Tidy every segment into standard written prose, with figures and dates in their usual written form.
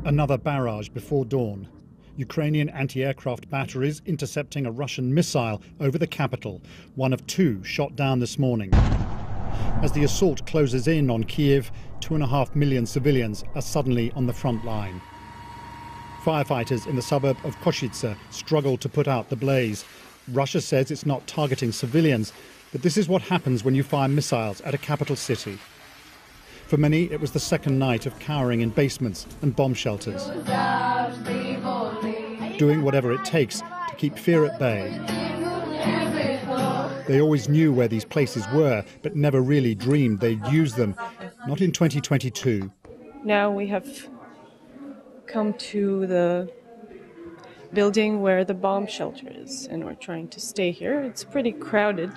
Another barrage before dawn. Ukrainian anti-aircraft batteries intercepting a Russian missile over the capital, one of two shot down this morning. As the assault closes in on Kiev, 2.5 million civilians are suddenly on the front line. Firefighters in the suburb of Koshitsa struggle to put out the blaze. Russia says it's not targeting civilians, but this is what happens when you fire missiles at a capital city. For many, it was the second night of cowering in basements and bomb shelters, doing whatever it takes to keep fear at bay. They always knew where these places were, but never really dreamed they'd use them, not in 2022. Now we have come to the building where the bomb shelter is, and we're trying to stay here. It's pretty crowded.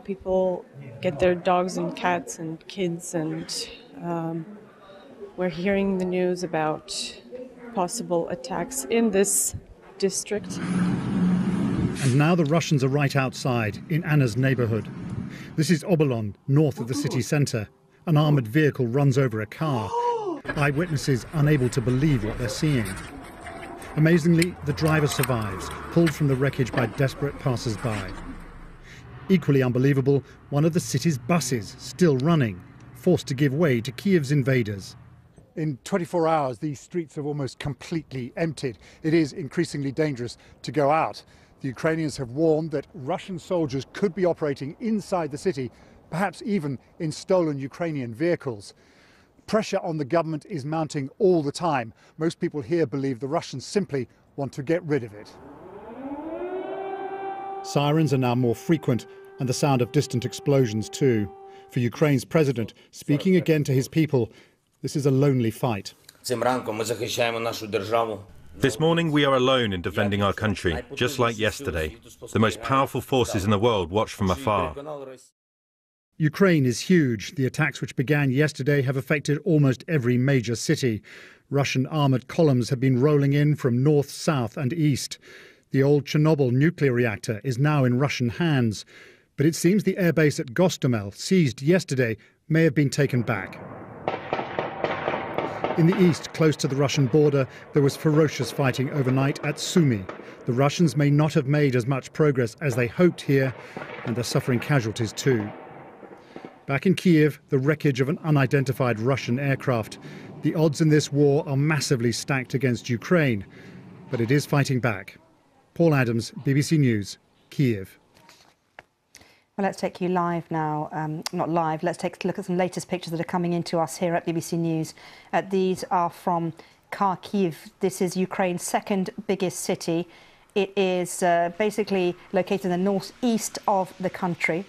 People get their dogs and cats and kids, and we're hearing the news about possible attacks in this district. And now the Russians are right outside, in Anna's neighborhood. This is Obolon, north of the city center. An armored vehicle runs over a car. Eyewitnesses unable to believe what they're seeing. Amazingly, the driver survives, pulled from the wreckage by desperate passers-by. Equally unbelievable, one of the city's buses still running, forced to give way to Kiev's invaders. In 24 hours, these streets have almost completely emptied. It is increasingly dangerous to go out. The Ukrainians have warned that Russian soldiers could be operating inside the city, perhaps even in stolen Ukrainian vehicles. Pressure on the government is mounting all the time. Most people here believe the Russians simply want to get rid of it. Sirens are now more frequent, and the sound of distant explosions too. For Ukraine's president, speaking again to his people, this is a lonely fight. This morning we are alone in defending our country, just like yesterday. The most powerful forces in the world watch from afar. Ukraine is huge. The attacks which began yesterday have affected almost every major city. Russian armoured columns have been rolling in from north, south and east. The old Chernobyl nuclear reactor is now in Russian hands. But it seems the airbase at Gostomel, seized yesterday, may have been taken back. In the east, close to the Russian border, there was ferocious fighting overnight at Sumy. The Russians may not have made as much progress as they hoped here, and they're suffering casualties too. Back in Kiev, the wreckage of an unidentified Russian aircraft. The odds in this war are massively stacked against Ukraine, but it is fighting back. Paul Adams, BBC News, Kiev. Well, let's take you live now. Not live, let's take a look at some latest pictures that are coming into us here at BBC News. These are from Kharkiv. This is Ukraine's second biggest city. It is basically located in the northeast of the country.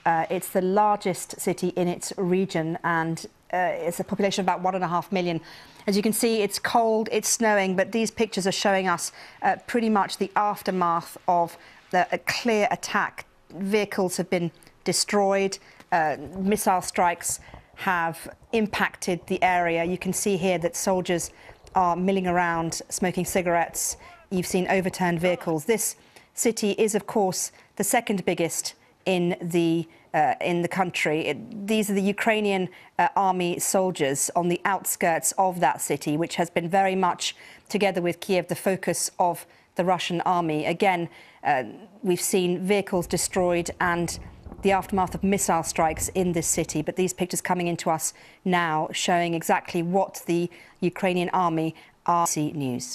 It's the largest city in its region, and it's a population of about 1.5 million. As you can see, it's cold, it's snowing, but these pictures are showing us pretty much the aftermath of a clear attack. Vehicles have been destroyed, missile strikes have impacted the area. You can see here that soldiers are milling around, smoking cigarettes. You've seen overturned vehicles. This city is, of course, the second biggest in the country. These are the Ukrainian army soldiers on the outskirts of that city, which has been very much, together with Kiev, the focus of the Russian army. Again, we've seen vehicles destroyed and the aftermath of missile strikes in this city. But these pictures coming into us now showing exactly what the Ukrainian army are. BBC News.